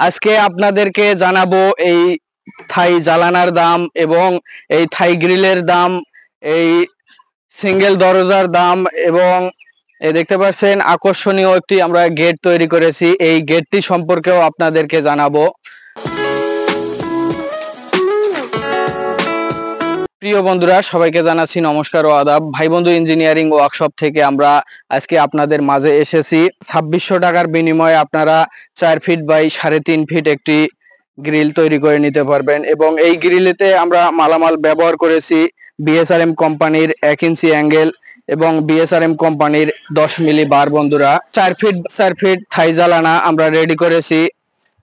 আজকে আপনাদেরকে জানাবো এই থাই জ্বালানার দাম এবং এই থাই গ্রিলের দাম, এই সিঙ্গেল দরজার দাম এবং দেখতে পাচ্ছেন আকর্ষণীয় একটি আমরা গেট তৈরি করেছি। এই গেটটি সম্পর্কেও আপনাদেরকে জানাবো। প্রিয় বন্ধুরা, সবাইকে জানাচ্ছি নমস্কার ও আদাব। ভাই বন্ধু ইঞ্জিনিয়ারিং ওয়ার্কশপ থেকে আমরা আজকে আপনাদের মাঝে এসেছি। 2600 টাকার বিনিময়ে আপনারা 4 ফিট বাই 3.5 ফিট একটি গ্রিল তৈরি করে নিতে পারবেন এবং এই গ্রিলেতে আমরা মালামাল ব্যবহার করেছি বিএসআরএম কোম্পানির 1 ইঞ্চি অ্যাঙ্গেল এবং বিএসআরএম কোম্পানির 10 মিলি বার। বন্ধুরা, 4 ফিট থাই জ্বালানা আমরা রেডি করেছি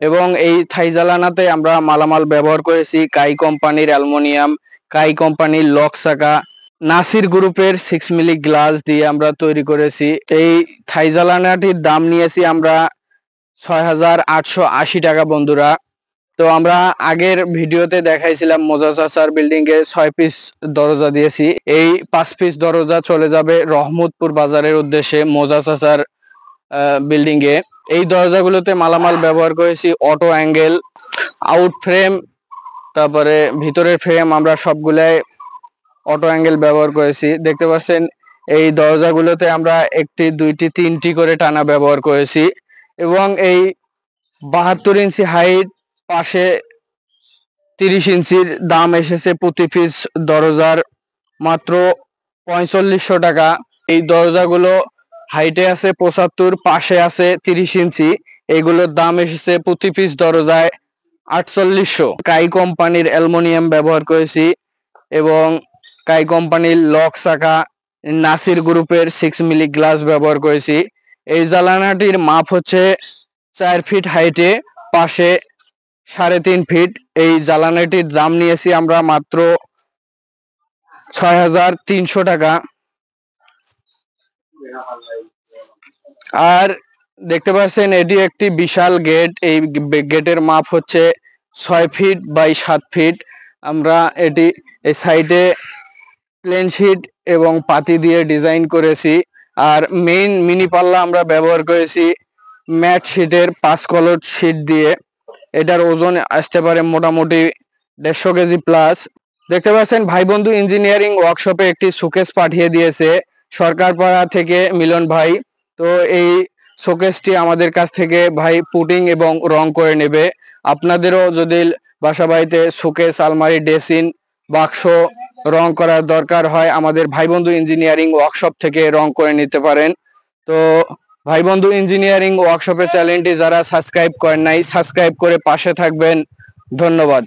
এবং এই থাই জ্বালানাতে আমরা মালামাল ব্যবহার করেছি কাই কোম্পানির অ্যালুমিনিয়াম, কাই কোম্পানির লক চাকা, নাসির গ্রুপের 6 মিলি গ্লাস দিয়ে আমরা তৈরি করেছি। এই থাই জ্বালানাটির দাম নিয়েছি আমরা 6880 টাকা। বন্ধুরা, তো আমরা আগের ভিডিওতে দেখাইছিলাম মোজা চাচার বিল্ডিং এ 6 পিস দরজা দিয়েছি। এই 5 পিস দরজা চলে যাবে রহমতপুর বাজারের উদ্দেশ্যে মোজা চাচার বিল্ডিং এ। এই দরজাগুলোতে মালামাল ব্যবহার করেছি অটো অ্যাঙ্গেল, আউট ফ্রেম, তারপরে ভিতরের ফ্রেম আমরা সবগুলাই অটো অ্যাঙ্গেল ব্যবহার করেছি। দেখতে পাচ্ছেন এই দরজাগুলোতে আমরা 1টি 2টি 3টি করে টানা ব্যবহার করেছি এবং এই 72 ইঞ্চি হাইট, পাশে 30 ইঞ্চির দাম এসেছে প্রতি পিস দরজার মাত্র 4500 টাকা। এই দরজাগুলো হাইটে আছে 75, পাশে আছে 30 ইঞ্চি। এইগুলোর দাম এসেছে প্রতি পিস দরজায় 4800। কাই কোম্পানির অ্যালুমিনিয়াম ব্যবহার করেছি এবং কাই কোম্পানির লক চাকা, নাসির গ্রুপের 6 মিলি গ্লাস ব্যবহার করেছি। এই জ্বালানাটির মাপ হচ্ছে 4 ফিট হাইটে, পাশে 3.5 ফিট। এই জ্বালানাটির দাম নিয়েছি আমরা মাত্র 6300 টাকা। আর দেখতে পাচ্ছেন এটি একটি বিশাল গেট। এই গেটের মাপ হচ্ছে 6 ফিট বাই 7 ফিট। আমরা এটি এই সাইডে প্লেন শিট এবং পাতি দিয়ে ডিজাইন করেছি। আর মেইন মিনি পাল্লা আমরা ব্যবহার করেছি ম্যাট শিটের 5 কলর শিট দিয়ে। এটার ওজন আসতে পারে মোটামুটি 150 কেজি প্লাস। দেখতে পাচ্ছেন ভাই বন্ধু ইঞ্জিনিয়ারিং ওয়ার্কশপে একটি শোকেস পাঠিয়ে দিয়েছে সরকারপাড়া থেকে মিলন ভাই। তো এই শোকেসটি আমাদের কাছ থেকে ভাই পুটিং এবং রং করে নেবে। আপনাদেরও যদি বাসা বাড়িতে শোকেস, আলমারি, ড্রেসিং, বাক্স রং করার দরকার হয়, আমাদের ভাই বন্ধু ইঞ্জিনিয়ারিং ওয়ার্কশপ থেকে রং করে নিতে পারেন। তো ভাই বন্ধু ইঞ্জিনিয়ারিং ওয়ার্কশপের চ্যানেলটি যারা সাবস্ক্রাইব করেন নাই, সাবস্ক্রাইব করে পাশে থাকবেন। ধন্যবাদ।